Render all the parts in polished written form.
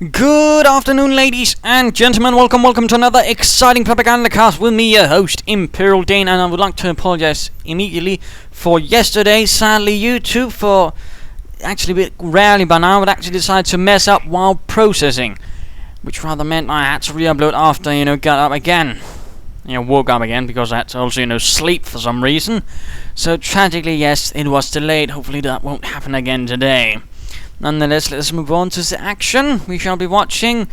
Good afternoon, ladies and gentlemen. Welcome to another exciting Propagandacast with me, your host, Imperial Dane. And I would like to apologize immediately for yesterday. Sadly, YouTube, for actually a bit rarely by now, would actually decide to mess up while processing, which rather meant I had to re-upload after, got up again. Woke up again because I had to also, sleep for some reason. So tragically, yes, it was delayed. Hopefully that won't happen again today. Nonetheless, let's move on to the action. We shall be watching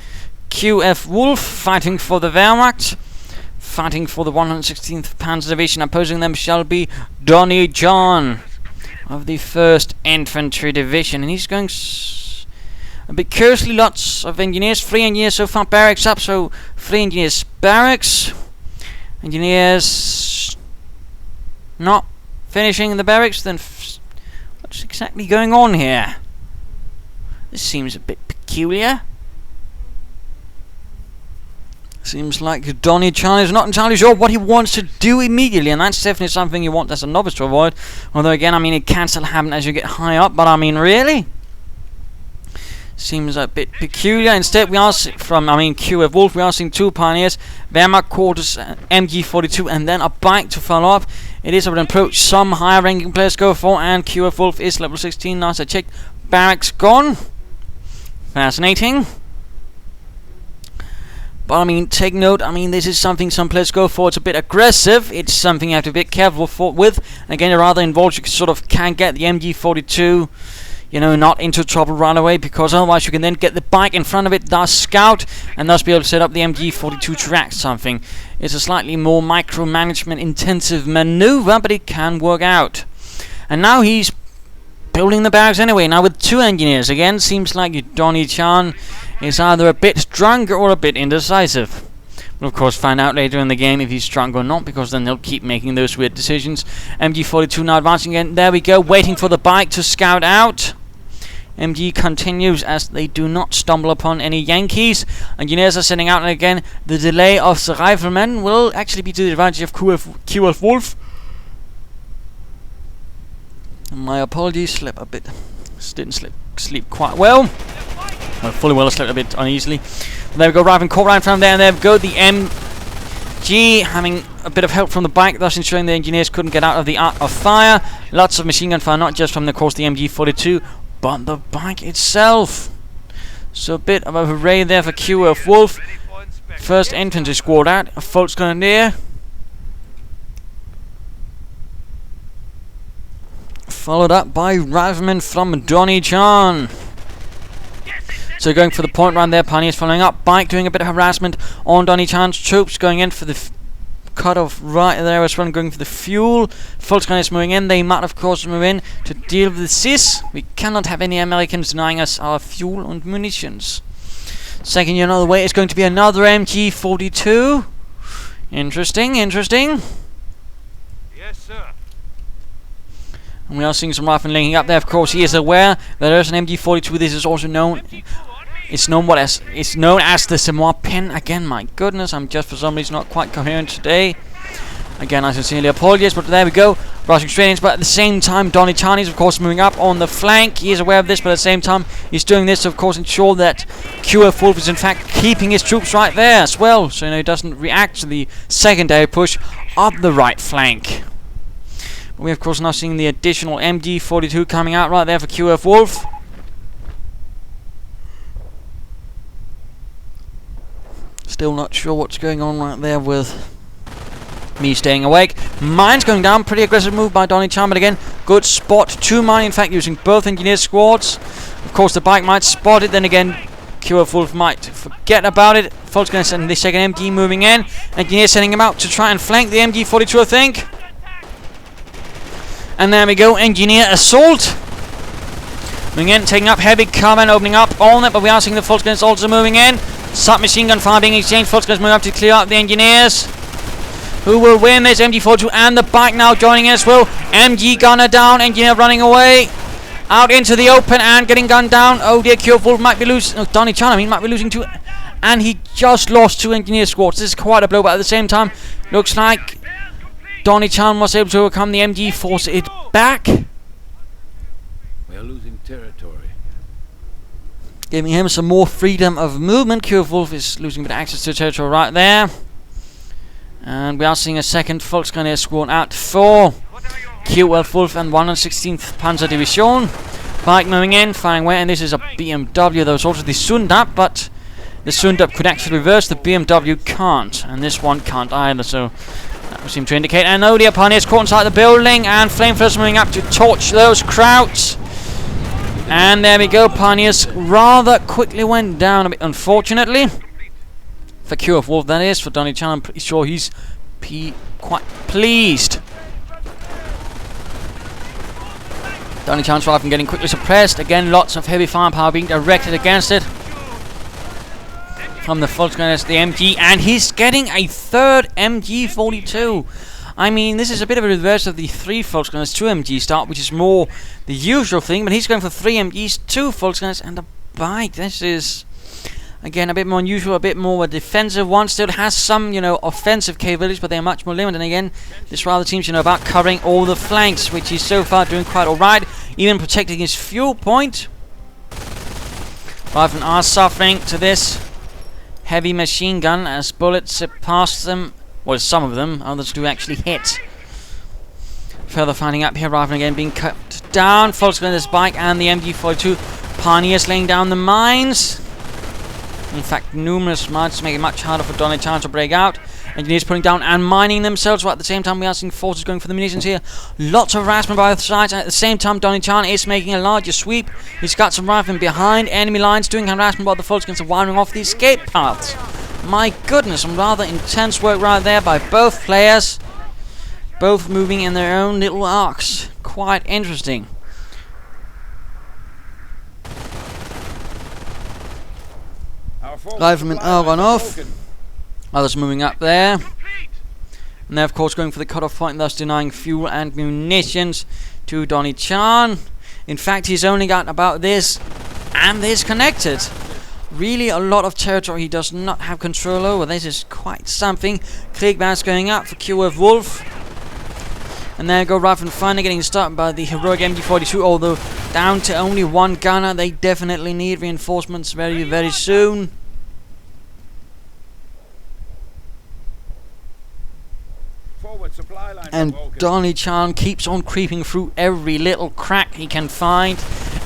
QFWolf fighting for the Wehrmacht, fighting for the 116th Panzer Division. Opposing them shall be Donniechan of the 1st Infantry Division. And he's going a bit curiously, lots of engineers. 3 engineers so far, barracks up, so 3 engineers barracks. Engineers not finishing in the barracks, then what's exactly going on here? This seems a bit peculiar. Seems like Donniechan is not entirely sure what he wants to do immediately, and that's definitely something you want as a novice to avoid. Although again, it can still happen as you get high up, but really? Seems a bit peculiar. Instead, we are from QFWolf, we are seeing 2 pioneers, Wehrmacht quarters, MG42, and then a bike to follow up. It is an approach some higher ranking players go for, and QFWolf is level 16. Last I checked, barracks gone. Fascinating. But take note, this is something some players go for. It's a bit aggressive. It's something you have to be a bit careful with. And again, it rather involves you sort of can get the MG42, not into trouble right away, because otherwise you can then get the bike in front of it, thus scout, and thus be able to set up the MG42 to react something. It's a slightly more micromanagement intensive maneuver, but it can work out. And now he's building the barracks anyway, now with 2 engineers. Again, seems like Donniechan is either a bit drunk or a bit indecisive. We'll of course find out later in the game if he's drunk or not, because then they'll keep making those weird decisions. MG42 now advancing again. There we go, waiting for the bike to scout out. MG continues as they do not stumble upon any Yankees. Engineers are sending out, and again, the delay of the riflemen will actually be to the advantage of QFWolf. My apologies, slept a bit. Didn't sleep quite well. Fully well, I slept a bit uneasily. There we go, arriving caught right in front of there, and there we go. The MG having a bit of help from the bike, thus ensuring the engineers couldn't get out of the arc of fire. Lots of machine gun fire, not just from, of course, the MG42, but the bike itself. So a bit of a hooray there for QFWolf. 1st infantry squad out, a Volksgrenadier. Followed up by riflemen from Donniechan. So going for the point round there, pioneers following up. Bike doing a bit of harassment on Donniechan's troops, going in for the cut off right there as well, going for the fuel. Volksgrenadiers moving in. They might of course move in to deal with this. We cannot have any Americans denying us our fuel and munitions. Second unit on the way is going to be another MG42. Interesting. Yes, sir. And we are seeing some riflemen linking up there. Of course, he is aware that there's an MG42. This is also known. It's known as the Semois pin. Again, my goodness, I'm just for some reason not quite coherent today. Again, I sincerely apologize, but there we go. Rushing straight in, but at the same time, Donniechan is of course moving up on the flank. He is aware of this, but at the same time, he's doing this to of course ensure that QFWolf is in fact keeping his troops right there as well, so he doesn't react to the secondary push up the right flank. We of course now seeing the additional MG42 coming out right there for QFWolf. Still not sure what's going on right there with me staying awake. Mines going down, pretty aggressive move by Donniechan, but again, good spot. 2 mine, in fact, using both engineer squads. Of course, the bike might spot it, then again, QFWolf might forget about it. Folks going to send the second MG moving in. Engineer sending him out to try and flank the MG42, I think. And there we go, engineer assault. Moving in, taking up heavy cover and opening up on it, but we are seeing the Volksgrenadiers also moving in. Submachine gun fire being exchanged. Volksgrenadiers moving up to clear out the engineers. Who will win this? MG42 and the bike now joining in as well. MG gunner down, engineer running away. Out into the open and getting gunned down. Oh dear, QFWolf might be losing. Donniechan, might be losing 2. And he just lost 2 engineer squads. This is quite a blow, but at the same time, looks like Donniechan was able to overcome the MG, force it back. We are losing territory. giving him some more freedom of movement. QFWolf is losing a bit of access to territory right there. And we are seeing a second Volksgrenadier squad out for QFWolf and 116th Panzer Division. Bike moving in, firing away, and this is a BMW. There was also the Sundap, but the Sundap could actually reverse, the BMW can't, and this one can't either, so that would seem to indicate. And oh, the Pioneers caught inside the building, and Flamethrowers moving up to torch those crowds. And there we go, Pioneers rather quickly went down a bit, unfortunately. For QFWolf, that is. For Donniechan, I'm pretty sure he's quite pleased. Donniechan's rifle getting quickly suppressed. Again, lots of heavy firepower being directed against it. From the Volksgrenadiers, the MG, and he's getting a third MG42. I mean, this is a bit of a reverse of the 3 Volksgrenadiers, 2 MG start, which is more the usual thing, but he's going for 3 MGs, 2 Volksgrenadiers, and a bike. This is, again, a bit more unusual, a bit more a defensive one. Still has some, you know, offensive capabilities, but they are much more limited. And again, this rather seems, you know, about covering all the flanks, which he's so far doing quite alright, even protecting his fuel point. Riflemen are suffering to this heavy machine gun as bullets zip past them. Well, some of them, others do actually hit. Further fighting up here, Rifleman again being cut down. Volksgrenadier's bike and the MG42. Pioneers laying down the mines. In fact, numerous mines to make it much harder for Donniechan to break out. Engineers putting down and mining themselves, while at the same time we are seeing forces going for the munitions here. Lots of harassment by both sides, and at the same time Donniechan is making a larger sweep. He's got some riflemen behind enemy lines doing harassment while the Volksgrenadiers are wiring off the escape paths. My goodness, some rather intense work right there by both players. Both moving in their own little arcs. Quite interesting. Riflemen are run off. Others moving up there. And they're of course going for the cutoff point, thus denying fuel and munitions to Donniechan. In fact, he's only got about this and this connected. Really a lot of territory he does not have control over. This is quite something. Kriegbass going up for QFWolf. And there go Riflemen finally getting stopped by the heroic MG42, although down to only 1 gunner. They definitely need reinforcements very, very soon. And Donniechan keeps on creeping through every little crack he can find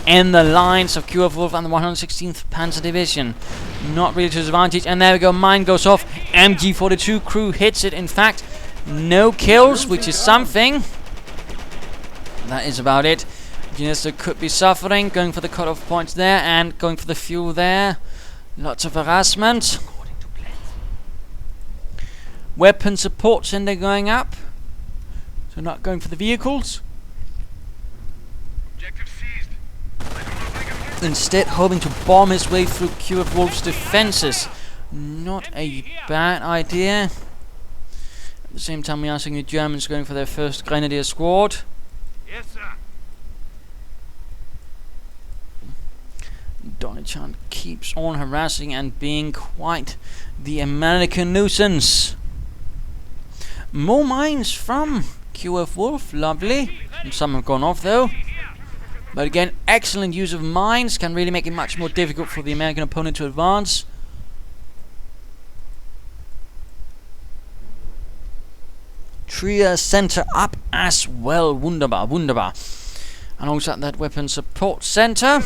in the lines of QFWolf and the 116th Panzer Division. Not really to his advantage. And there we go, mine goes off. MG42 crew hits it. In fact, no kills, which is something. That is about it. Engineers could be suffering, going for the cutoff points there and going for the fuel there. Lots of harassment. Weapon support center going up. So not going for the vehicles. Instead hoping to bomb his way through QFWolf's defenses. Not a bad idea. At the same time we are seeing the Germans going for their first Grenadier squad. Yes, sir. Donniechan keeps on harassing and being quite the American nuisance. More mines from QFWolf, lovely. And some have gone off though. But again, excellent use of mines can really make it much more difficult for the American opponent to advance. Trier center up as well. Wunderbar, wunderbar. And also at that weapon support center.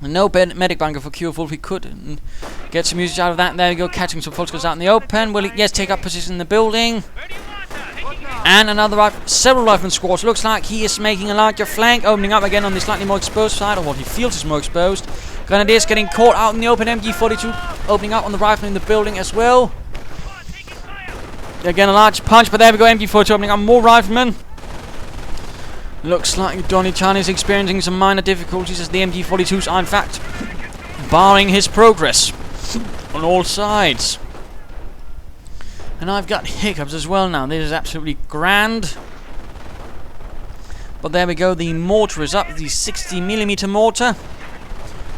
No medic bunker for QFWolf. He could get some usage out of that. There we go, catching some Volksgrenadiers out in the open. Will he, yes, take up position in the building. And another several rifleman squads. Looks like he is making a larger flank, opening up again on the slightly more exposed side, or what he feels is more exposed. Grenadiers getting caught out in the open. MG42 opening up on the rifle in the building as well. Again, a large punch, but there we go. MG42 opening up more riflemen. Looks like Donniechan is experiencing some minor difficulties as the MG42s are in fact barring his progress on all sides. And I've got hiccups as well now. This is absolutely grand. But there we go. The mortar is up. The 60mm mortar,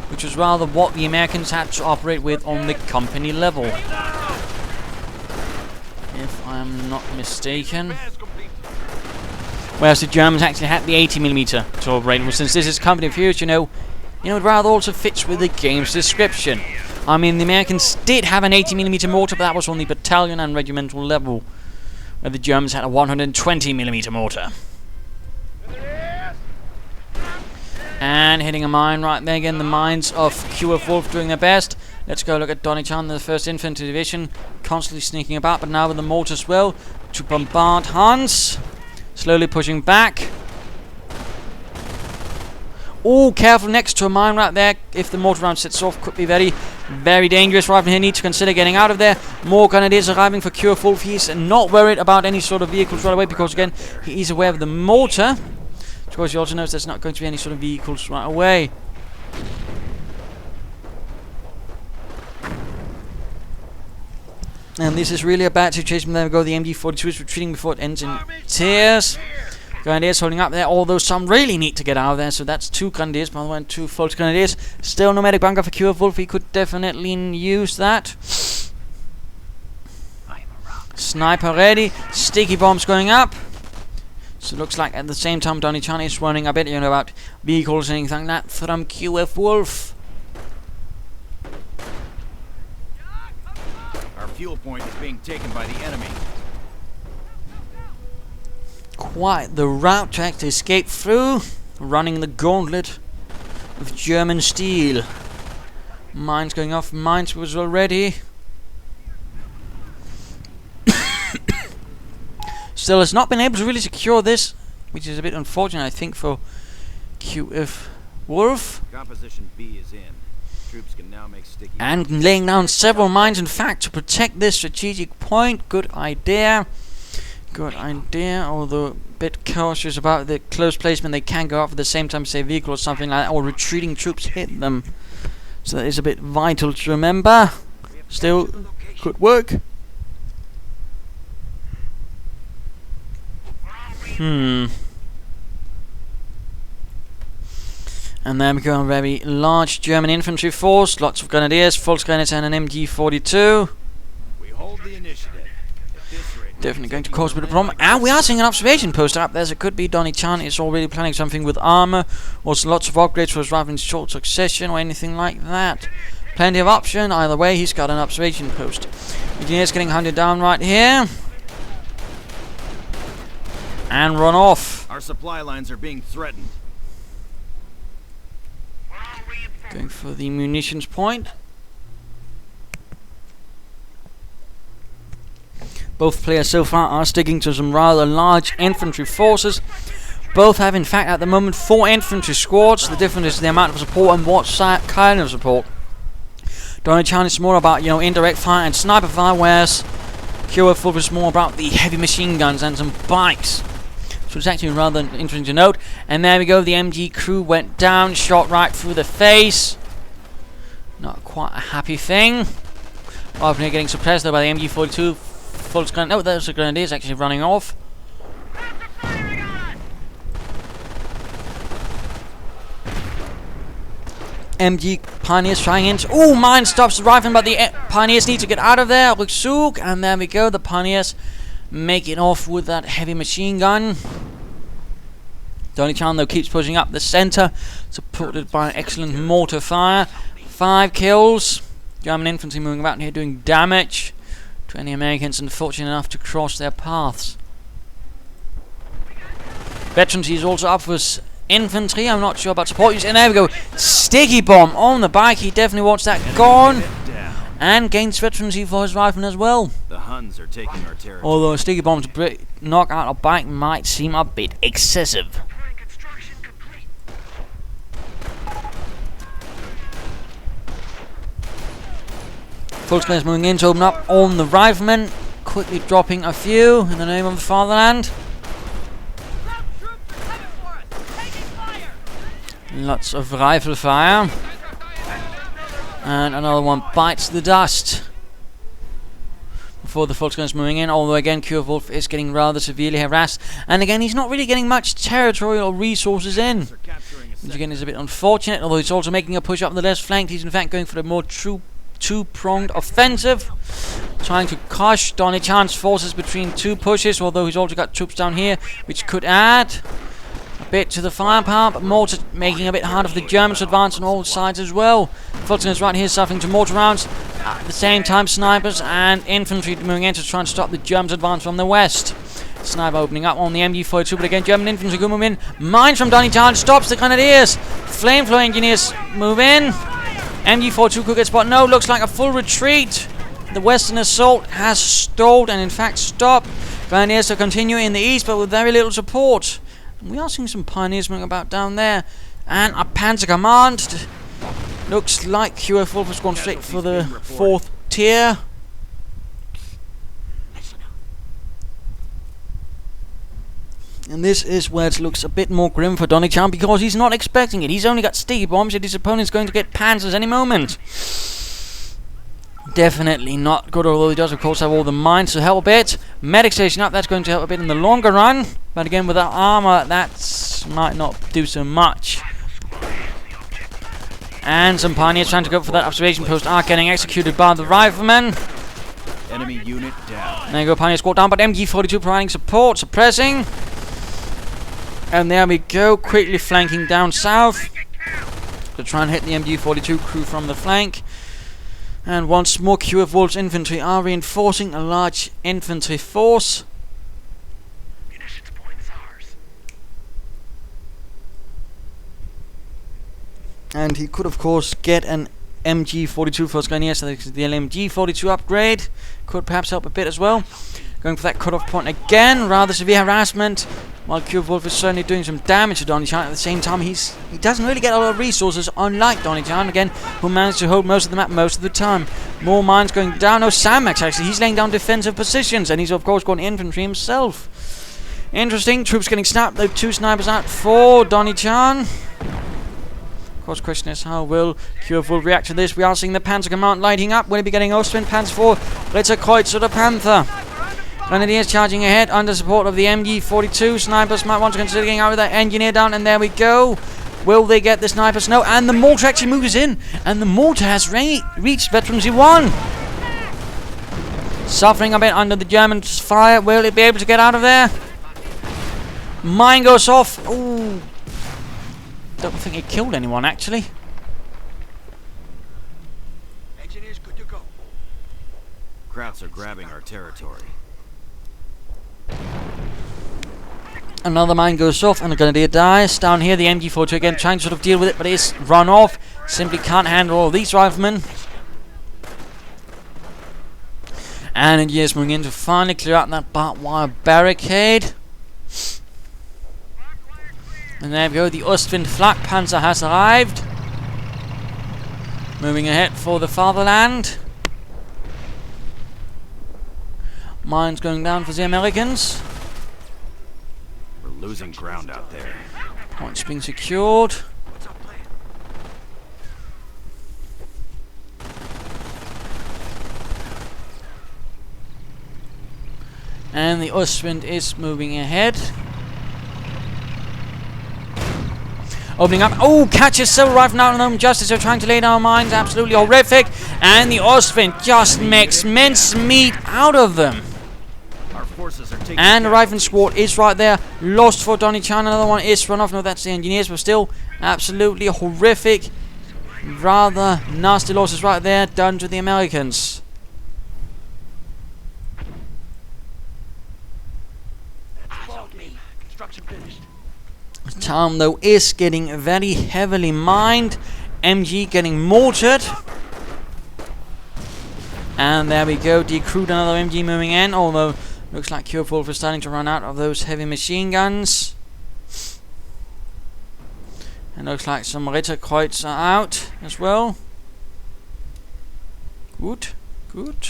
which was rather what the Americans had to operate with on the company level, if I'm not mistaken. Whereas the Germans actually had the 80mm to operate with. Since this is company of heroes, you know, you know, it rather also fits with the game's description. I mean, the Americans did have an 80mm mortar, but that was on the battalion and regimental level, where the Germans had a 120mm mortar. And hitting a mine right there again. The mines of QFWolf doing their best. Let's go look at Donniechan, the 1st Infantry Division, constantly sneaking about, but now with the mortar as well to bombard Hans. Slowly pushing back. Oh, careful next to a mine right there. If the mortar round sets off, could be very, very dangerous. Right here, need to consider getting out of there. More grenadiers arriving for QFWolf. He's not worried about any sort of vehicles right away because, again, he is aware of the mortar. Of course, he also knows there's not going to be any sort of vehicles right away. And this is really a bad situation. There we go. The MG42 is retreating before it ends in tears. Grenadiers holding up there, although some really need to get out of there. So that's 2 grenadiers, by the way, and 2 false grenadiers. Still no medic bunker for QFWolf. He could definitely use that. Sniper ready. Sticky bombs going up. So it looks like at the same time Donniechan is running a bit, you know, about vehicles and anything like that from QFWolf. Our fuel point is being taken by the enemy. Quite the route to actually escape through. Running the gauntlet of German steel. Mines going off. Mines was already. Still has not been able to really secure this, which is a bit unfortunate, I think, for QFWolf. Composition B is in. Troops can now make sticky. And laying down several mines, in fact, to protect this strategic point. Good idea. Good idea, although a bit cautious about the close placement. They can go off at the same time, say vehicle or something like that, or retreating troops hit them. So that is a bit vital to remember. Still could work. And there we go, a very large German infantry force, lots of grenadiers, Volksgrenadiers and an MG42. We hold the initiative. Definitely going to cause a bit of a problem. And we are seeing an observation poster up there, so it could be Donniechan is already planning something with armor, or lots of upgrades for his rifle in short succession, or anything like that. Plenty of option, either way, he's got an observation post. Engineers getting hunted down right here. And run off. Our supply lines are being threatened. Going for the munitions point. Both players so far are sticking to some rather large infantry forces. Both have, in fact, at the moment 4 infantry squads. The difference is the amount of support and what kind of support. Donniechan is more about, you know, indirect fire and sniper fire, whereas QFWolf is more about the heavy machine guns and some bikes. So it's actually rather interesting to note. And there we go, the MG crew went down, shot right through the face. Not quite a happy thing. Rather than getting suppressed though by the MG42. No, there's the grenadiers actually running off. MG Pioneers trying in. Oh, mine stops the rifle, but the Pioneers need to get out of there. Ruksuk, and there we go. The Pioneers make it off with that heavy machine gun. Donniechan though keeps pushing up the center, supported by an excellent mortar fire. 5 kills. German infantry moving about here doing damage to any Americans unfortunate enough to cross their paths. Veterans is also up for his infantry. I'm not sure about support use. And there we go. Sticky bomb on the bike. He definitely wants that gone. And gains veterancy for his rifle as well. The Huns are taking our territory. Although a sticky bomb to knock out a bike might seem a bit excessive. Volksgrenadiers moving in to open up on the riflemen. Quickly dropping a few in the name of the fatherland. Lots of rifle fire. And another one bites the dust. Before the Volksgrenadiers moving in, although again QFWolf is getting rather severely harassed. And again, he's not really getting much territorial resources in. Which again is a bit unfortunate, although he's also making a push up the left flank. He's in fact going for the more two-pronged offensive. Trying to crush Donniechan's forces between 2 pushes, although he's also got troops down here, which could add. bit to the firepower, but mortar making it a bit harder for the Germans to advance on all sides as well. Fulton is right here suffering to mortar rounds. At the same time, snipers and infantry moving in to try and stop the Germans' advance from the west. Sniper opening up on the MG42, but again, German infantry go move in. Mines from Donniechan stops the Grenadiers. Flamethrower engineers move in. MG42 could get spotted. No, looks like a full retreat. The western assault has stalled and in fact stopped. Pioneers to continue in the east, but with very little support. We are seeing some pioneers moving about down there. And a Panzer Command. Looks like QFWolf has gone straight for the 4th tier. And this is where it looks a bit more grim for Donniechan, because he's not expecting it. He's only got sticky bombs, yet his opponent's going to get panzers any moment. Definitely not good, although he does of course have all the mines to help a bit. Medic station up, that's going to help a bit in the longer run. But again, without armor, that might not do so much. And some pioneers trying to go for that observation post are getting executed by the riflemen. Enemy unit down. There you go, pioneer squad down, but MG42 providing support, suppressing. And there we go, quickly flanking down south to try and hit the MG42 crew from the flank. And once more, QFWolf's infantry are reinforcing a large infantry force. And he could, of course, get an MG42 first Grenadier, so the LMG42 upgrade could perhaps help a bit as well. Going for that cut-off point again, rather severe harassment. While QFWolf is certainly doing some damage to Donniechan, at the same time he doesn't really get a lot of resources, unlike Donniechan, again, who managed to hold most of the map most of the time. More mines going down. No, Samax actually, he's laying down defensive positions, and he's of course got infantry himself. Interesting, troops getting snapped, though 2 snipers out for Donniechan. Of course, question is how will QFWolf react to this? We are seeing the Panzer Command lighting up. Will he be getting Ostwind, Panzer IV, Blitzerkreuz, the Panther? Grenadiers charging ahead under support of the MG42. Snipers might want to consider getting out with that engineer down, and there we go. Will they get the snipers? No, and the mortar actually moves in, and the mortar has reached Veteran Z1. Suffering a bit under the Germans' fire. Will it be able to get out of there? Mine goes off. Ooh. Don't think it killed anyone actually. Engineers good to go. Krauts are grabbing our territory. Another mine goes off and a Grenadier dies. Down here the MG42 again trying to sort of deal with it, but it's run off. Simply can't handle all these riflemen. And engineers moving in to finally clear out that barbed wire barricade. And there we go, the Ostwind Flak Panzer has arrived. Moving ahead for the fatherland. Mines going down for the Americans. We're losing ground out there. Points being secured. And the Ostwind is moving ahead. Opening up. Oh, catches silver rifle now on Justice. They're trying to lay down mines. Absolutely horrific. And the Ostwind just makes mincemeat out of them. Our forces are taking And the rifle squad is right there. Lost for Donniechan. Another one is run off. No, that's the engineers, but still absolutely horrific. Rather nasty losses right there done to the Americans. Construction finished. The town though is getting very heavily mined. MG getting mortared. And there we go, decrewed another MG moving in, although looks like QFWolf is starting to run out of those heavy machine guns. And looks like some Ritterkreuz are out as well. Good, good.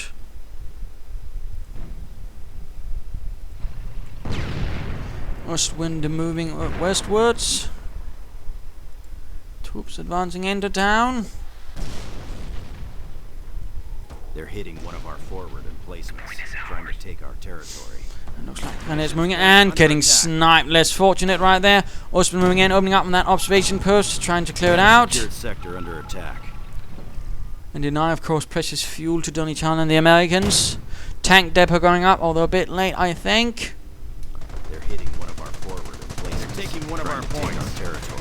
Ostwind moving westwards. Troops advancing into town. They're hitting one of our forward emplacements, trying to take our territory. And looks like Grenadiers moving in and getting sniped. Less fortunate right there. Ostwind moving in, opening up on that observation post, trying to clear it out. Secured sector under attack. And deny, of course, precious fuel to Donniechan and the Americans. Tank depot going up, although a bit late, I think. They're hitting one of our forward emplacements. taking one of our points. Territory.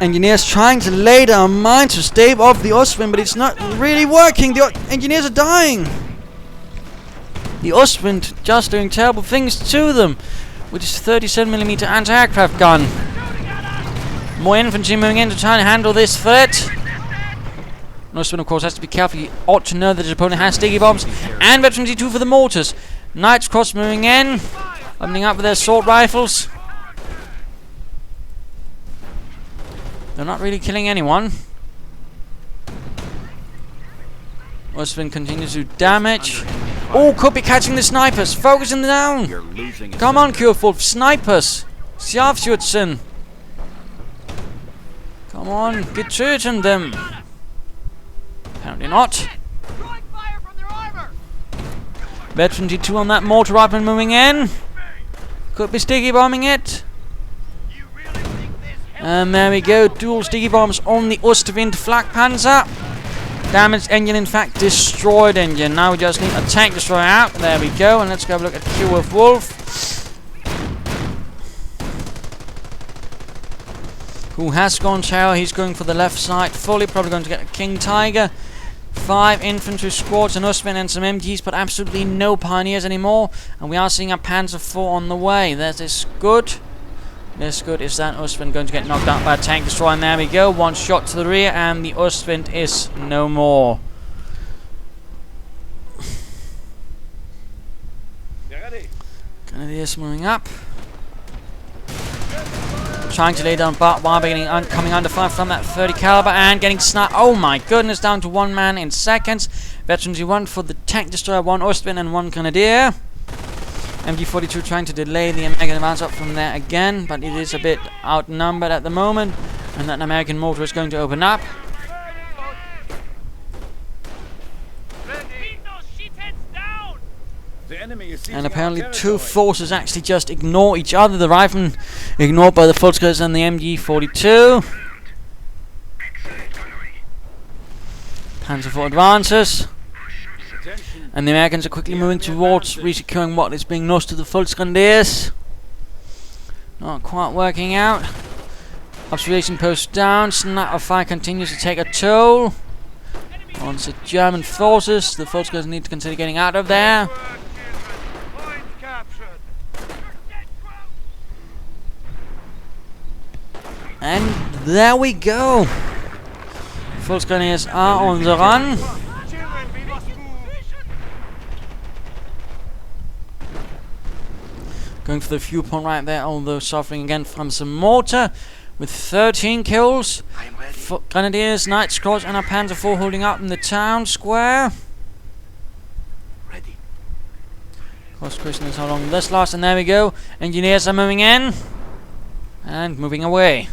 Engineers trying to lay down mines to stave off the Ostwind, but it's not really working. The engineers are dying. The Ostwind just doing terrible things to them with his 37mm anti-aircraft gun. More infantry moving in to try and handle this threat. Ostwind, of course, has to be careful. He ought to know that his opponent has sticky bombs and Veteran Z2 for the mortars. Knights Cross moving in, opening up with their assault rifles. They're not really killing anyone. Ostwind continues to do damage. Oh, could be catching the snipers. Focusing them down. Come on, QFWolf. Snipers. Sjavsjutsen. Come on. Get shooting them. Apparently not. Veteran G2 on that mortar rifle moving in. Could be sticky bombing it. And there we go, dual sticky bombs on the Ostwind flak panzer. Damaged engine, in fact, destroyed engine. Now we just need a tank destroyer out. There we go, and let's go have a look at QFWolf, who has gone tower. He's going for the left side fully, probably going to get a King Tiger. 5 infantry squads, an Ostwind and some MGs, but absolutely no pioneers anymore. And we are seeing a Panzer IV on the way. That is good. This good. Is that Ostwind going to get knocked out by a tank destroyer? And there we go. One shot to the rear, and the Ostwind is no more. Grenadiers moving up. Trying to lay down barbed wire, coming under fire from that 30 caliber and getting sniped. Oh my goodness, down to 1 man in seconds. Veterans Z1 for the tank destroyer, 1 Ostwind and 1 Grenadier. MG42 trying to delay the American advance up from there again, but it is a bit outnumbered at the moment, and that American mortar is going to open up. And apparently 2 forces actually just ignore each other. The riflemen ignored by the Volkskrieger and the MG42. Panzer IV advances. And the Americans are quickly moving towards resecuring what is being lost to the Volksgrenadiers. Not quite working out. Observation post down. Sniper fire continues to take a toll on the German forces. The Volksgrenadiers need to consider getting out of there. And there we go. Volksgrenadiers are on the run. Going for the viewpoint right there, although suffering again from some mortar with 13 kills. Grenadiers, Knights Cross, and a Panzer IV holding up in the town square. Ready. Of course, question is how long this lasts, and there we go. Engineers are moving in and moving away.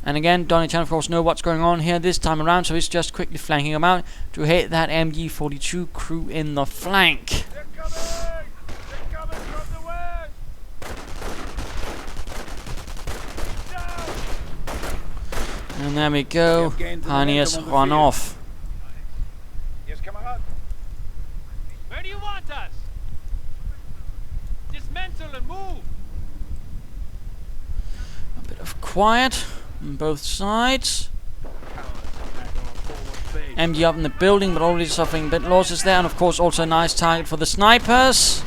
And again, Donniechan, of course, know what's going on here this time around, so he's just quickly flanking them out to hit that MG42 crew in the flank. And there we go. Pioneers run off. Yes, comrade. Where do you want us? Dismantle and move. A bit of quiet on both sides. MG up in the building, but already suffering a bit losses there, and of course also a nice target for the snipers.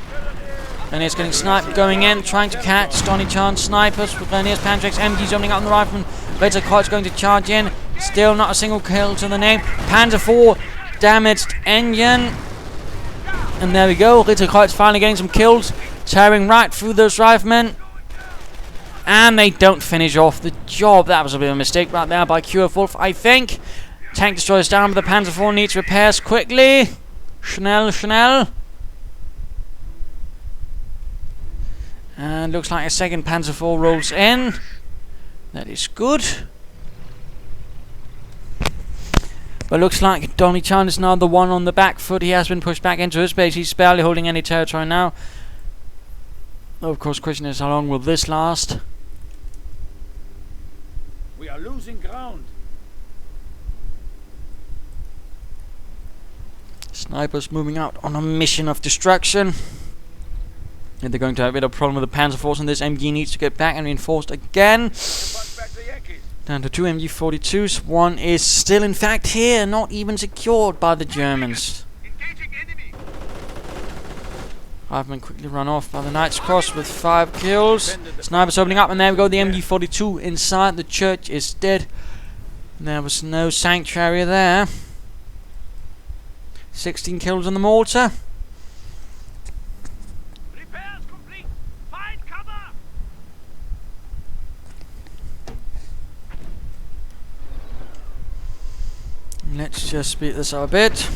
And he's getting sniped going in, trying to catch Donniechan snipers with Grenadiers, Pantrax, MGs opening up on the rifleman. Ritterkreuz going to charge in. Still not a single kill to the name. Panzer IV damaged engine. And there we go. Ritterkreuz finally getting some kills. Tearing right through those riflemen. And they don't finish off the job. That was a bit of a mistake right there by QFWolf, I think. Tank destroyers down, but the Panzer IV needs repairs quickly. Schnell, schnell. And looks like a second Panzer IV rolls in. That is good. But looks like Donniechan is now the one on the back foot. He has been pushed back into his base. He's barely holding any territory now. Of course, question is how long will this last? We are losing ground. Snipers moving out on a mission of destruction. And they're going to have a bit of a problem with the Panzer force, and this MG needs to get back and reinforced again. Back the Yankees. Down to 2 MG42s. One is still, in fact, here, not even secured by the Germans. Engaging enemy. Riflemen quickly run off by the Knight's Cross with 5 kills. Snipers opening up, and there we go. The MG42 inside. The church is dead. There was no sanctuary there. 16 kills on the mortar. Repairs complete. Find cover. Let's just speed this up a bit.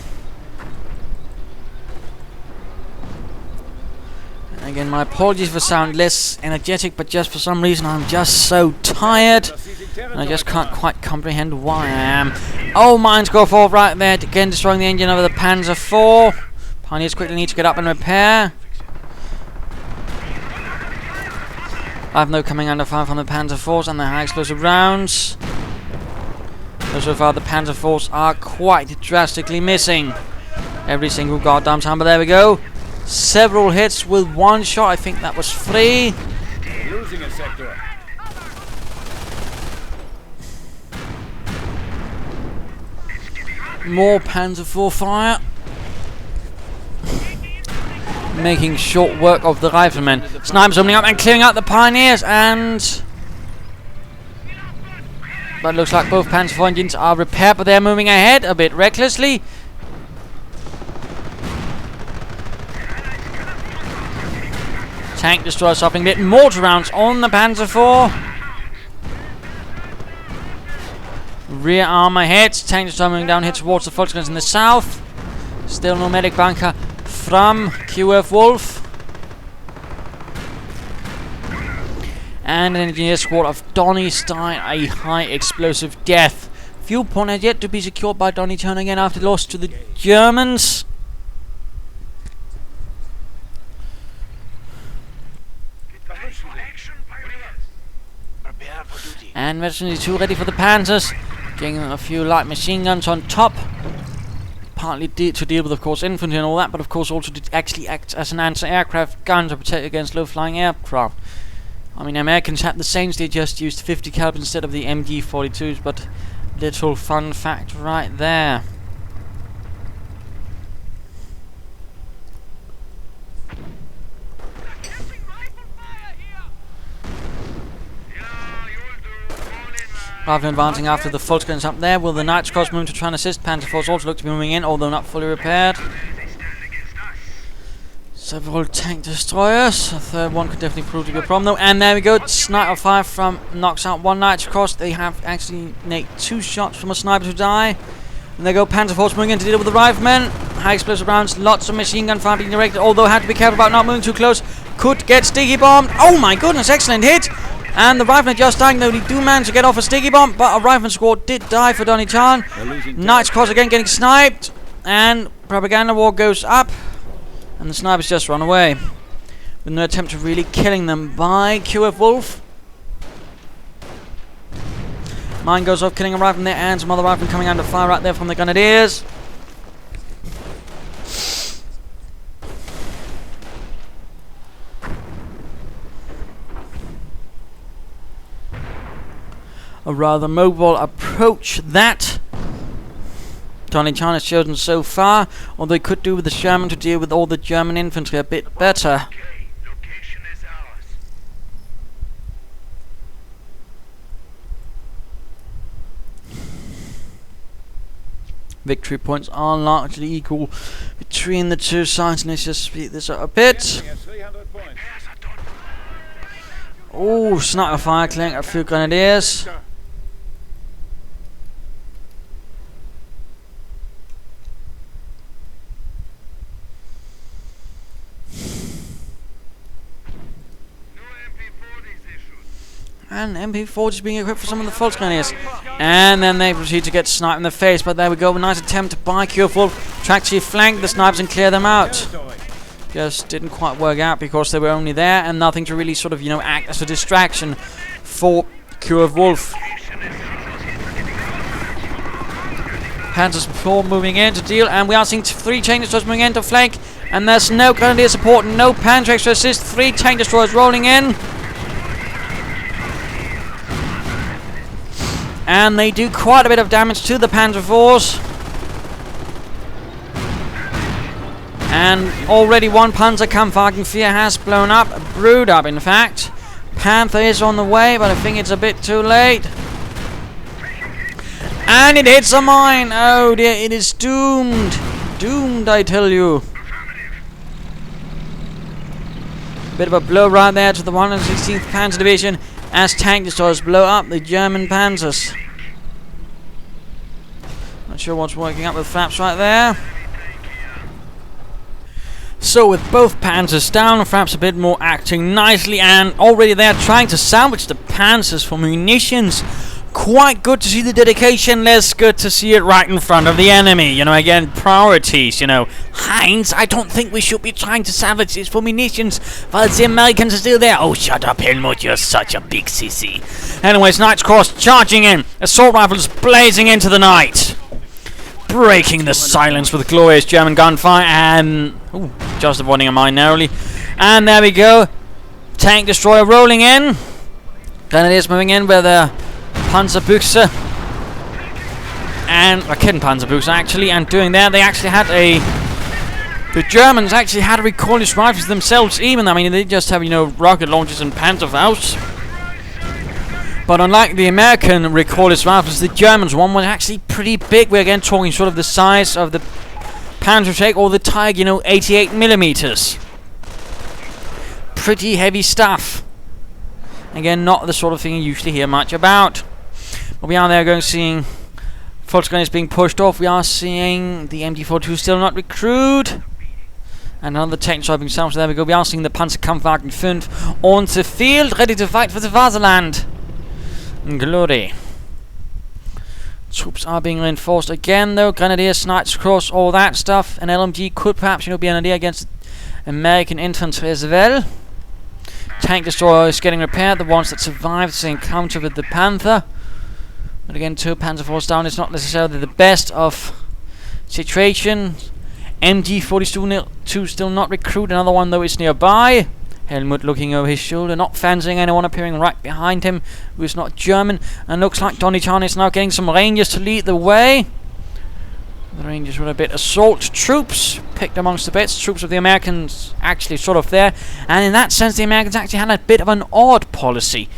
And again, my apologies for sound less energetic, but just for some reason I'm just so tired. And I just can't quite comprehend why I am. Oh, mines go forward right there, again destroying the engine of the Panzer IV. Pioneers quickly need to get up and repair. I have no coming under fire from the Panzer IVs and their high explosive rounds. So far the Panzer IVs are quite drastically missing every single goddamn time, but there we go. Several hits with one shot. I think that was 3. Losing a sector. More Panzer IV fire. Making short work of the riflemen. Snipers opening up and clearing out the Pioneers, and but it looks like both Panzer IV engines are repaired, but they're moving ahead a bit recklessly. Tank destroyer stopping a bit. Mortar rounds on the Panzer IV. Rear armor hits. Tank destroyer moving down, hits towards the Volksguns in the south. Still no medic bunker from QFWolf. And an engineer squad of Donniechan, a high explosive death. Fuel point has yet to be secured by Donniechan again after loss to the Germans. And Veteran 2 ready for the Panzers. Getting a few light machine guns on top. Partly to deal with, of course, infantry and all that, but of course also to actually act as an anti-aircraft gun to protect against low-flying aircraft. I mean, Americans had the same, they just used 50 caliber instead of the MG42s, but little fun fact right there. Riflemen advancing after the Volksguns up there. Will the Knight's Cross move to try and assist? Panzer IVs also look to be moving in, although not fully repaired. Several tank destroyers. A third one could definitely prove to be a problem though. And there we go. Sniper fire from knocks out one Knight's Cross. They have actually made 2 shots from a sniper to die. And there go Panzer IVs moving in to deal with the riflemen. High explosive rounds, lots of machine gun fire being directed, although had to be careful about not moving too close. Could get sticky bombed. Oh my goodness, excellent hit. And the riflemen just dying, though. They do manage to get off a sticky bomb, but a rifleman squad did die for Donniechan. Knight's Cross again getting sniped, and Propaganda War goes up, and the snipers just run away with no attempt to really killing them by QFWolf. Mine goes off, killing a rifleman there, and some other riflemen coming under fire right there from the Grenadiers. A rather mobile approach that Donniechan has chosen so far, although he could do with the Sherman to deal with all the German infantry a bit better. Location is ours. Victory points are largely equal between the two sides. Let's just speed this up a bit. 300 points. Oh, sniper fire clearing a few Grenadiers. And MP40s being equipped for some of the Volksgunners. And then they proceed to get sniped in the face, but there we go, a nice attempt by QFWolf to actually flank the snipers and clear them out. Just didn't quite work out because they were only there and nothing to really sort of, act as a distraction for QFWolf. Panzers 4 moving in to deal, and we are seeing 3 chain destroyers moving in to flank, And there's no grenadier support, no Panzer to assist. 3 tank destroyers rolling in. And they do quite a bit of damage to the Panzer force. And already one Panzerkampfwagen has blown up, brewed up in fact. Panther is on the way, but I think it's a bit too late. And it hits a mine! Oh dear, it is doomed! Doomed, I tell you. Bit of a blow right there to the 116th Panzer Division as tank destroyers blow up the German Panzers. Not sure what's working up with Fraps right there. So with both Panzers down, Fraps a bit more acting nicely, and already they're trying to salvage the Panzers for munitions. Quite good to see the dedication, less good to see it right in front of the enemy. You know, again, priorities, you know. Heinz, I don't think we should be trying to salvage this for munitions while the Americans are still there. Oh, shut up, Helmut, you're such a big sissy. Anyways, Knight's Cross charging in. Assault rifles blazing into the night. Breaking the silence with glorious German gunfire, and ooh, just avoiding a mine narrowly. And there we go. Tank destroyer rolling in. Grenadiers moving in with a Panzerbüchse. And a Kettenpanzerbüchse actually, and doing that, they actually had a... The Germans actually had recoilless rifles themselves even. I mean, they just have, you know, rocket launchers and Panzerfaust. But unlike the American recoilless rifles, the Germans one was actually pretty big. We're again talking sort of the size of the Panzerschreck or the Tiger, you know, 88 millimeters. Pretty heavy stuff. Again, not the sort of thing you usually hear much about. But we are there going seeing Volkswagen is being pushed off. We are seeing the MG42 still not recruit. And another tank driving south. So there we go. We are seeing the Panzerkampfwagen 5 on the field, ready to fight for the fatherland. Glory. Troops are being reinforced again though. Grenadiers, Snipers, Cross, all that stuff. An LMG could perhaps, you know, be an idea against American infantry as well. Tank destroyer is getting repaired. The ones that survived this encounter with the Panther. But again, 2 Panzer force down. It's not necessarily the best of situations. MG42 still not recruit. Another one though is nearby. Helmut looking over his shoulder, not fancying anyone appearing right behind him who is not German. And looks like Donniechan is now getting some Rangers to lead the way. The Rangers with a bit assault troops picked amongst the bits. Troops of the Americans actually sort of there. And in that sense, the Americans actually had a bit of an odd policy.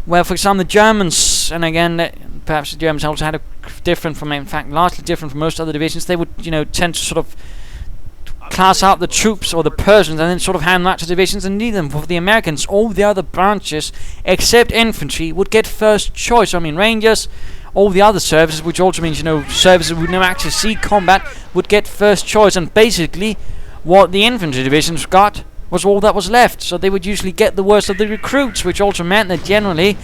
Where, for example, the Germans, and again, perhaps the Germans also had a different from, in fact, largely different from most other divisions. They would, you know, tend to sort of class out the troops or the persons and then sort of hand that to divisions and lead them. For the Americans, all the other branches except infantry would get first choice. I mean, Rangers, all the other services, which also means, you know, services would never actually see combat, would get first choice. And basically, what the infantry divisions got was all that was left. So they would usually get the worst of the recruits, which also meant that generally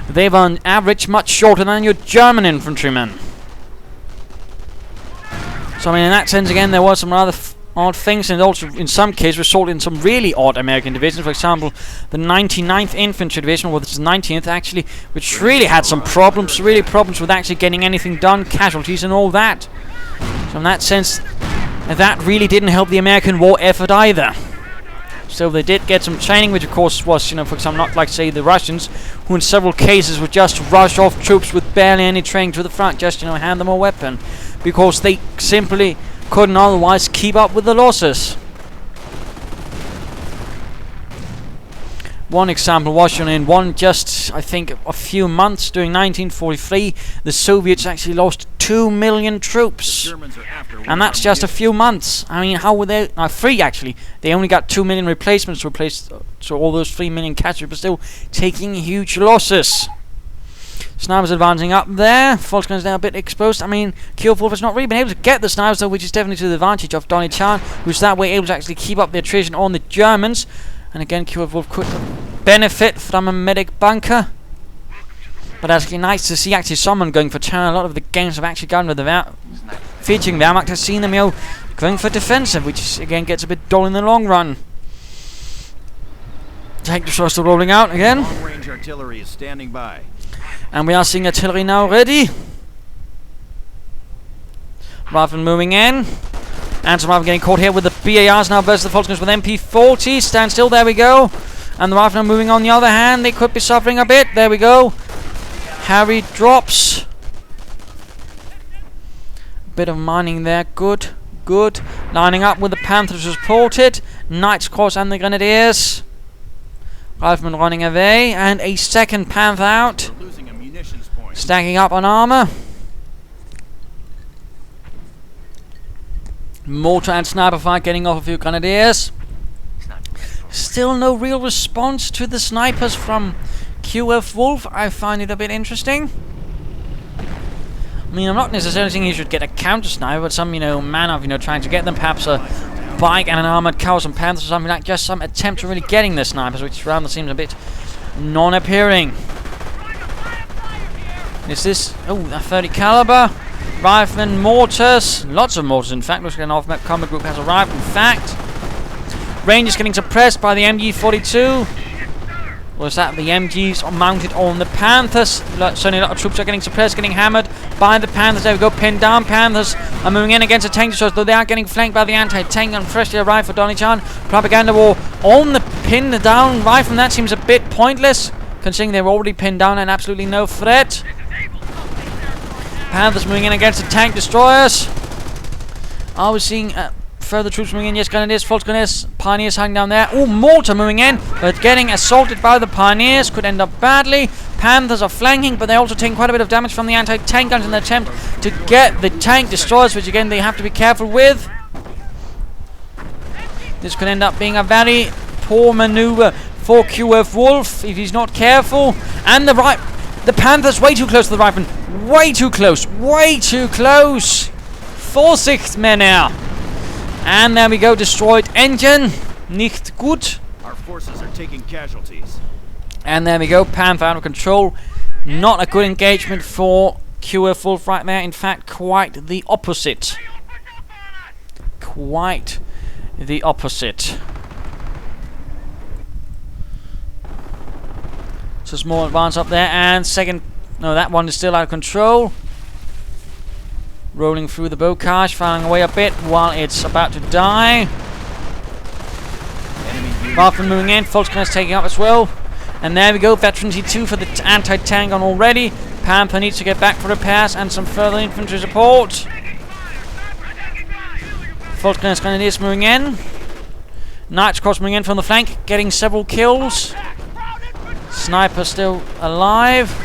they were on average much shorter than your German infantrymen. So I mean, in that sense, again, there were some rather odd things, and also in some cases resulted in some really odd American divisions. For example, the 99th Infantry Division, or the 19th actually, which really had some problems with actually getting anything done, casualties and all that. So in that sense, that really didn't help the American war effort either. So they did get some training, which of course was, you know, for example, not like, say, the Russians, who in several cases would just rush off troops with barely any training to the front, just, you know, hand them a weapon, because they simply couldn't otherwise keep up with the losses. One example was, you know, in one just, I think, a few months during 1943, the Soviets actually lost 2 million troops. And that's just a few months. I mean, how were they? 3 actually. They only got 2 million replacements to replace, so all those 3 million casualties, but still taking huge losses. Snipers advancing up there. Volkswagen is now a bit exposed. I mean, QFWolf has not really been able to get the snipers though, which is definitely to the advantage of Donniechan, who's that way able to actually keep up the attrition on the Germans. And again, QFWolf could benefit from a medic bunker. But actually nice to see actually someone going for turn. A lot of the games have actually gone with the featuring Wehrmacht has seen them, you know, going for defensive, which again gets a bit dull in the long run. Tank destroyer still rolling out again. Long-range artillery is standing by. And we are seeing artillery now ready. Rifle moving in. And some riflemen getting caught here with the BARs now versus the Falcons with MP40. Stand still, there we go. And the riflemen moving on the other hand. They could be suffering a bit. There we go. Harry drops. Bit of mining there. Good. Good. Lining up with the Panthers to support it. Knights, of course, and the Grenadiers. Riflemen running away. And a second Panther out. Stacking up on armor. Mortar and sniper fire getting off a few Grenadiers. Still no real response to the snipers from QFWolf. I find it a bit interesting. I mean, I'm not necessarily saying you should get a counter sniper, but some, man of, trying to get them, perhaps a bike and an armored cow, some Panthers or something like, just some attempt to really getting the snipers, which rather seems a bit non-appearing. Is this, a 30 caliber? Riflemen, mortars, lots of mortars in fact. Looks like an off-map combat group has arrived. In fact, Rangers getting suppressed by the MG42. Was that the MGs are mounted on the Panthers? Certainly a lot of troops are getting suppressed, getting hammered by the Panthers. There we go, pinned down. Panthers are moving in against the tank destroyers, though they are getting flanked by the anti-tank and freshly arrived for Donniechan. Propaganda war on the pinned down rifle. That seems a bit pointless, considering they were already pinned down and absolutely no threat. Panthers moving in against the tank destroyers. Are we seeing further troops moving in? Yes, Grenadiers, false Grenadiers, Pioneers hanging down there. Mortar moving in, but getting assaulted by the Pioneers. Could end up badly. Panthers are flanking, but they're also taking quite a bit of damage from the anti-tank guns in their attempt to get the tank destroyers, which again they have to be careful with. This could end up being a very poor maneuver for QFWolf if he's not careful. And the Panthers way too close to the rifleman. Way too close. Way too close. Vorsicht, Männer. And there we go. Destroyed engine. Nicht gut. Our forces are taking casualties. And there we go. Panther out of control. Not a good engagement for QFWolf right there. In fact, quite the opposite. Quite the opposite. So small advance up there, and second. No, that one is still out of control. Rolling through the bocage, firing away a bit while it's about to die. Rifleman moving in, Falcon taking up as well. And there we go, Veteran T2 for the anti-tank on already. Panther needs to get back for repairs and some further infantry support. Falcon Grenadiers moving in. Knights Cross moving in from the flank, getting several kills. Sniper still alive.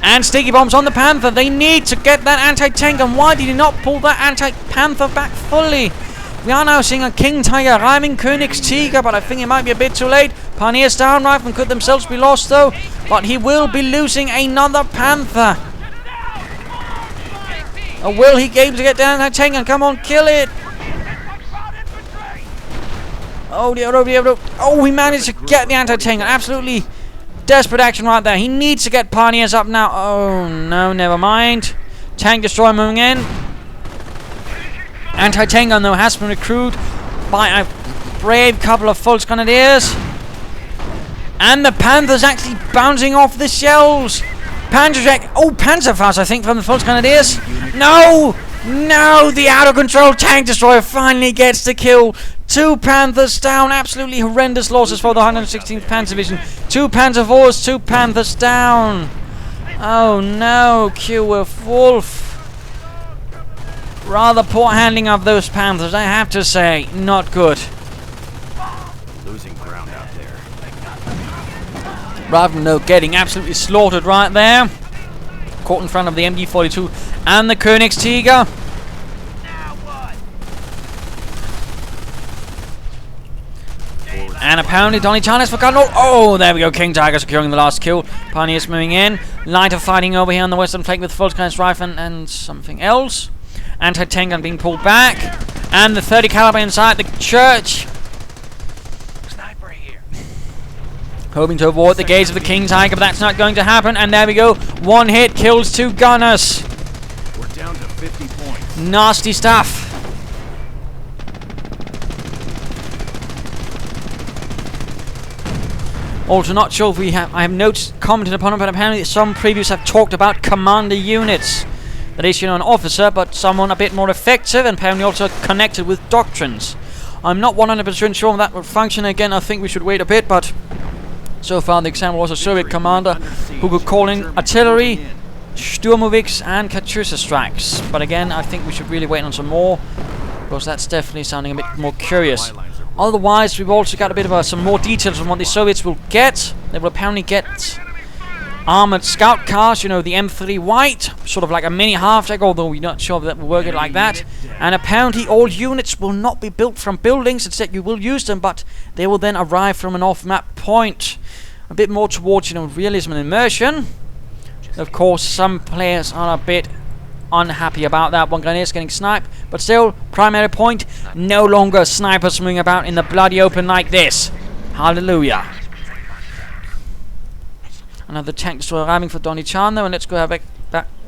And sticky bombs on the Panther. They need to get that anti-tank. And why did he not pull that anti-Panther back fully? We are now seeing a King Tiger rhyming Königstiger, but I think it might be a bit too late. Pioneers down, Rifleman could themselves be lost though, but he will be losing another Panther. Or will he be able to get down that tank and come on, kill it? Oh dear, oh dear, oh dear. Oh, he managed to get the anti-tank. Absolutely desperate action right there. He needs to get Pioneers up now. Oh no, never mind. Tank destroyer moving in. Anti-tank gun though has been recruited by a brave couple of false Grenadiers. And the Panther's actually bouncing off the shells. Panzerjäger. Oh, Panzerfaust, I think, from the false Grenadiers. No! No! The out of control tank destroyer finally gets the kill. 2 Panthers down. Absolutely horrendous losses for the 116th Panzer Division. 2 Panzer IVs, 2 Panthers down. Oh no, QFWolf. Rather poor handling of those Panthers, I have to say. Not good. Losing ground out there. Rather than getting absolutely slaughtered right there. Caught in front of the MG42 and the Königstiger. And apparently Donniechan has forgotten. Oh, there we go. King Tiger securing the last kill. Pioneers moving in. Lighter fighting over here on the western flank with Volkskriegs Rifle and something else. Anti-tank gun being pulled back. And the 30 caliber inside the church. Sniper here. Hoping to avoid the gaze of the King Tiger, but that's not going to happen. And there we go. 1 hit kills 2 gunners. We're down to 50 points. Nasty stuff. Also, not sure if I have notes commented upon it, but apparently some previews have talked about commander units. that is, you know, an officer, but someone a bit more effective and apparently also connected with doctrines. I'm not 100% sure that will function. Again, I think we should wait a bit, but so far the example was a Soviet commander who could call in artillery, Sturmovix and Katyusha strikes. But again, I think we should really wait on some more, because that's definitely sounding a bit more curious. Otherwise, we've also got a bit of some more details on what the Soviets will get. They will apparently get armored scout cars, you know, the M3 White, sort of like a mini half-deck, although we're not sure that will work it like that. And apparently all units will not be built from buildings, instead you will use them, but they will then arrive from an off-map point. A bit more towards, you know, realism and immersion. Of course, some players are a bit unhappy about that. One guy is getting sniped, but still, primary point, no longer snipers moving about in the bloody open like this. Hallelujah. Another tank destroyer arriving for Donniechan though, and let's go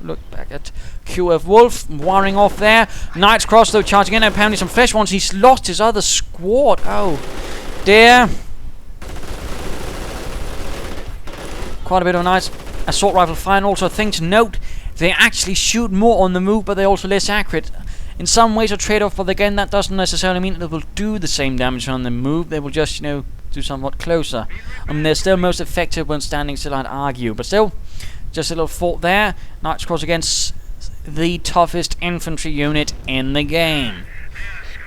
look back at QFWolf, wiring off there. Knight's Cross though charging in, and apparently some fresh ones. He's lost his other squad. Oh dear. Quite a bit of a nice assault rifle fire, and also a thing to note, they actually shoot more on the move, but they're also less accurate. In some ways a trade-off, but again, that doesn't necessarily mean that they will do the same damage on the move. They will just, you know, do somewhat closer. I mean, they're still most effective when standing still, I'd argue. But still, just a little thought there. Knight's Cross against the toughest infantry unit in the game.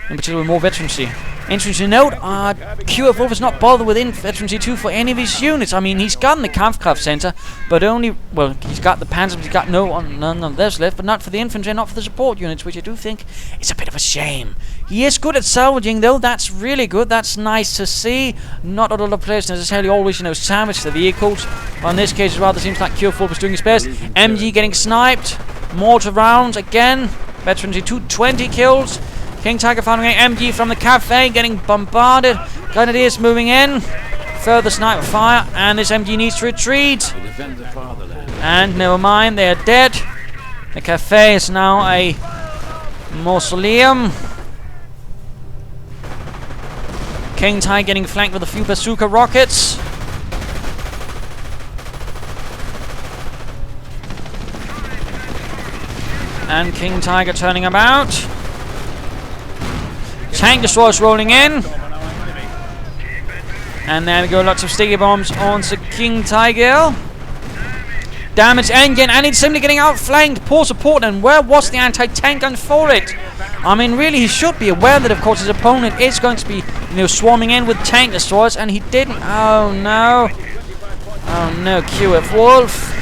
In particular, more veterancy. Interesting to note, QFWolf is not bothered with veterancy 2 for any of his units. I mean, he's gotten the Kampfkraft Center, but only, well, he's got the Panzer, but he's got none of those left, but not for the infantry and not for the support units, which I do think is a bit of a shame. He is good at salvaging, though. That's really good. That's nice to see. Not a lot of players necessarily always, you know, salvage the vehicles. But in this case, it rather seems like QFWolf is doing his best. MG getting sniped. Mortar rounds again. Veterancy 2, 20 kills. King Tiger finding an MG from the cafe, getting bombarded. Grenadiers moving in. Further sniper fire, and this MG needs to retreat. And never mind, they're dead. The cafe is now a mausoleum. King Tiger getting flanked with a few bazooka rockets. And King Tiger turning about. Tank destroyers rolling in. And there we go, lots of sticky bombs on the King Tiger. Damaged engine, and it's simply getting outflanked. Poor support, and where was the anti-tank gun for it? I mean, really, he should be aware that, of course, his opponent is going to be, you know, swarming in with tank destroyers, and he didn't. Oh no. Oh no, QFWolf.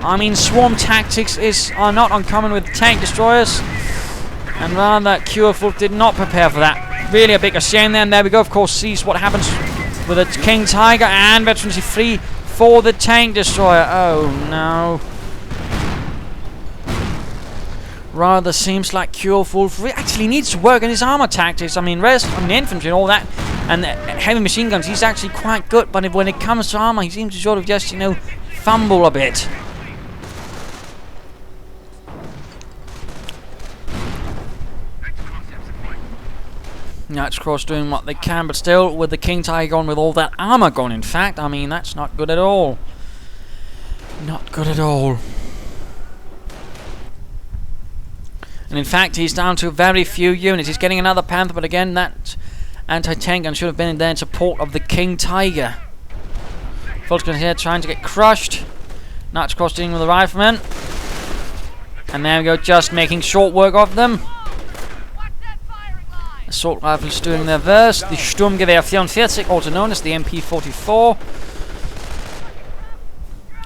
I mean, swarm tactics are not uncommon with tank destroyers. And rather, QFWolf did not prepare for that. Really a big shame there. And there we go, of course, sees what happens with a King Tiger and veterancy 3 for the tank destroyer. Oh no. Rather seems like QFWolf actually needs to work on his armor tactics. I mean, infantry and all that, and heavy machine guns, he's actually quite good. But when it comes to armor, he seems to sort of just, you know, fumble a bit. Knight's Cross doing what they can, but still, with the King Tiger gone, with all that armor gone, in fact, I mean, that's not good at all. Not good at all. And in fact, he's down to very few units. He's getting another Panther, but again, that anti-tank gun should have been in there in support of the King Tiger. Volkswagen here trying to get crushed. Knight's Cross dealing with the riflemen. And there we go, just making short work of them. Assault rifles doing their verse. The Sturmgewehr 44, also known as the MP44.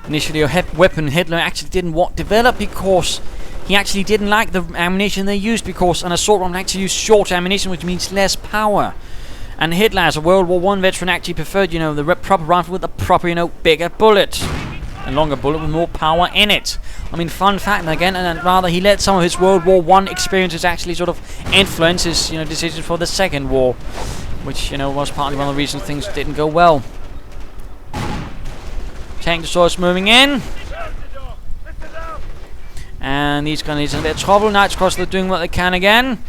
Initially a weapon Hitler actually didn't want developed because he actually didn't like the ammunition they used, because an assault rifle actually used short ammunition, which means less power. And Hitler, as a World War I veteran, actually preferred, you know, the proper rifle with the proper, you know, bigger bullet. A longer bullet with more power in it. I mean, fun fact again, and rather he let some of his World War I experiences actually sort of influence his, you know, decisions for the Second War, which, you know, was partly one of the reasons things didn't go well. Tank destroyers moving in, and these guys need a bit of trouble. Knight's Cross, they're doing what they can again,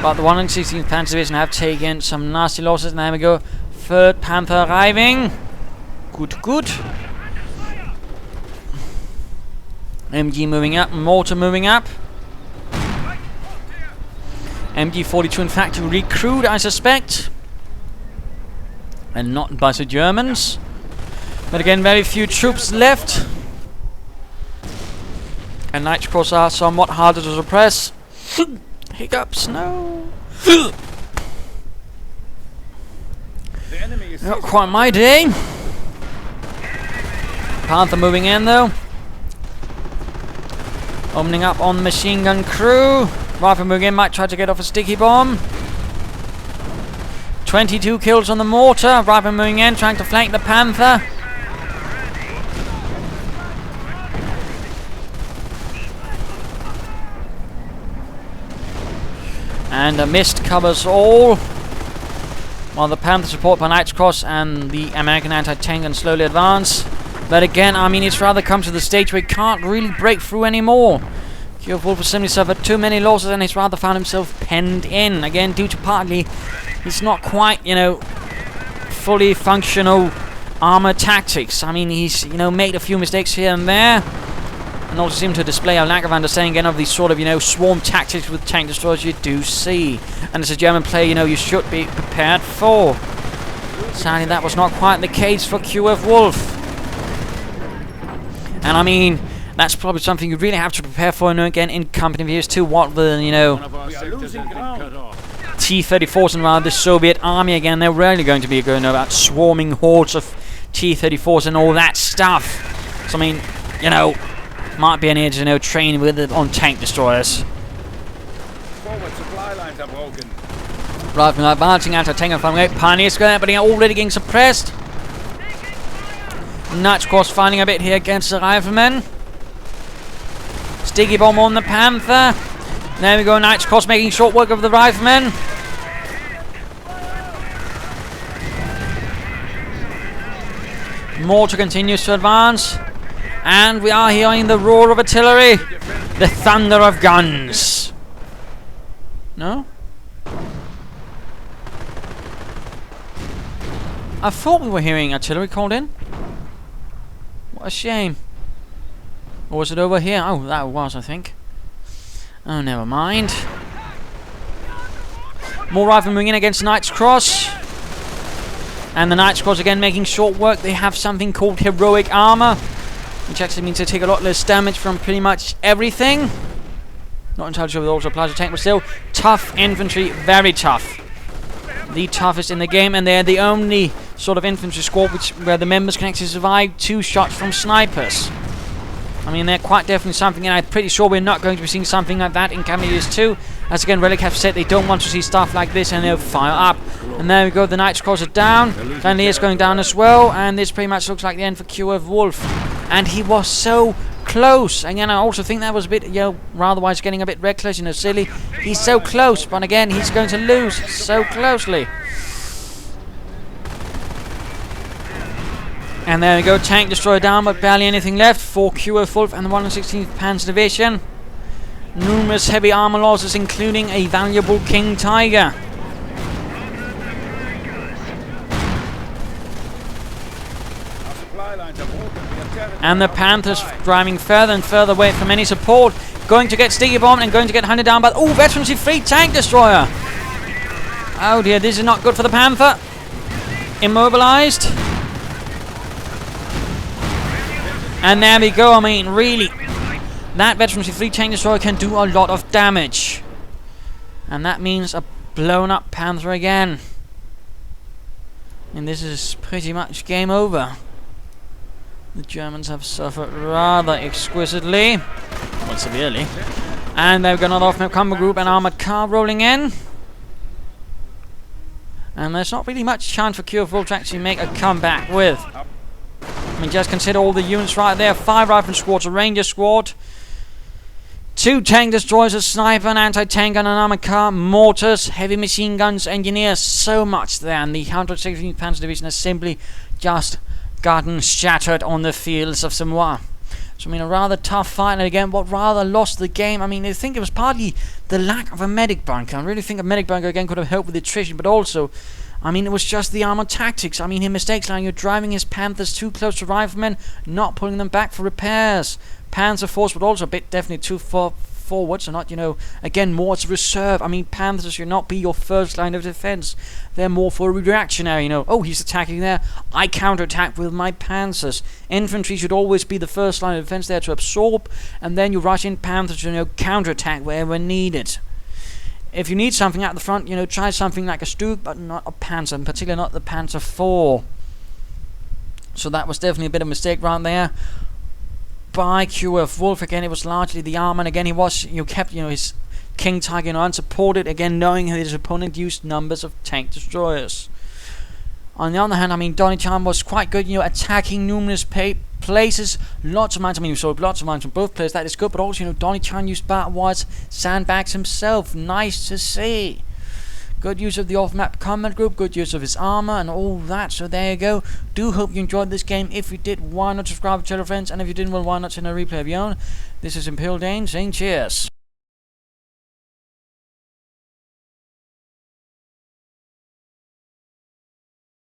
but the 116th Panzer Division have taken some nasty losses. And there we go, 3rd Panther arriving. Good, good. MG moving up, mortar moving up. MG42 in fact recruit, I suspect. And not by the Germans. But again, very few troops left. And Knights Cross are somewhat harder to suppress. Hiccups, no. Not quite my day. Panther moving in though. Opening up on the machine gun crew. Rifle moving in, might try to get off a sticky bomb. 22 kills on the mortar. Rifle moving in, trying to flank the Panther. And a mist covers all. While the Panther support by Knights Cross and the American anti-tank gun slowly advance. But again, I mean, it's rather come to the stage where he can't really break through anymore. QFWolf has simply suffered too many losses and he's rather found himself penned in. Again, due to partly, it's not quite, you know, fully functional armor tactics. I mean, he's, you know, made a few mistakes here and there. And also seem to display a lack of understanding again of these sort of, you know, swarm tactics with tank destroyers you do see. And as a German player, you know, you should be prepared for. Sadly, that was not quite the case for QFWolf. And I mean, that's probably something you really have to prepare for, you know, again, in company views too. What the, you know, T-34s and rather the Soviet army again, they're really going to be going about swarming hordes of T-34s and all that stuff. So I mean, you know, might be an age, you know, train with it on tank destroyers. Forward supply lines are broken. Right, from advancing anti-tank and firing out. Pioneers going out, but already getting suppressed. Knights Cross finding a bit here against the Riflemen. Sticky bomb on the Panther. There we go, Knights Cross making short work of the Riflemen. Mortar continues to advance. And we are hearing the roar of artillery. The thunder of guns. No? I thought we were hearing artillery called in. What a shame. Or was it over here? Oh, that was, I think. Oh, never mind. More rifle moving in against Knights Cross. And the Knights Cross again making short work. They have something called heroic armor, which actually means they take a lot less damage from pretty much everything. Not entirely sure if it also applies to tank, but still, tough infantry, very tough. The toughest in the game, and they're the only sort of infantry squad where the members can actually survive 2 shots from snipers. I mean, they're quite definitely something, and I'm pretty sure we're not going to be seeing something like that in Company Years 2. As again, Relic have said they don't want to see stuff like this, and they'll fire up. And there we go, the Knights Cross are down. Finally, is going down as well, and this pretty much looks like the end for QFWolf. And he was so close. Again, I also think that was a bit, you know, rather-wise getting a bit reckless, you know, silly. He's so close, but again, he's going to lose so closely. And there we go, tank destroyer down, but barely anything left for QFWolf and the 116th Panzer Division. Numerous heavy armor losses, including a valuable King Tiger. And the Panthers driving further and further away from any support. Going to get sticky bombed and going to get hunted down by... Oh, veterancy free tank destroyer! Oh dear, this is not good for the Panther. Immobilized. And there we go, I mean, really, that veterancy free tank destroyer can do a lot of damage. And that means a blown up Panther again. And this is pretty much game over. The Germans have suffered rather exquisitely. Well, severely. And they've got another off-map combat group and armored car rolling in. And there's not really much chance for QFWolf to actually make a comeback with. I mean, just consider all the units right there. 5 rifle squads, a ranger squad, 2 tank destroyers, a sniper, an anti-tank gun, an armored car, mortars, heavy machine guns, engineers. So much there. And the 116th Panzer Division has simply just gotten shattered on the fields of Semois. So, I mean, a rather tough fight. And again, what rather lost the game, I mean, I think it was partly the lack of a medic bunker. I really think a medic bunker, again, could have helped with attrition. But also, I mean, it was just the armor tactics. I mean, his mistakes like, driving his Panthers too close to riflemen, not pulling them back for repairs. Panzer force, but also a bit definitely too far forward, so not, again, more as a reserve. I mean, Panthers should not be your first line of defense. They're more for a reactionary, oh, he's attacking there, I counterattack with my Panzers. Infantry should always be the first line of defense there to absorb, and then you rush in Panthers to, counterattack wherever needed. If you need something at the front, try something like a Stug, but not a Panzer, and particularly not the Panzer IV. So that was definitely a bit of a mistake right there by QFWolf. Again, it was largely the armor, and again, he was, kept, his King Tiger, unsupported, again, knowing that his opponent used numbers of tank destroyers. On the other hand, I mean, Donniechan was quite good, attacking numerous places, lots of mines. I mean, you saw lots of mines from both players, that is good, but also, Donniechan used battle-wise sandbags himself, nice to see. Good use of the off-map combat group, good use of his armor and all that, so there you go. Do hope you enjoyed this game. If you did, why not subscribe to tell your friends, and if you didn't, well, why not send a replay of your own. This is Imperial Dane saying cheers.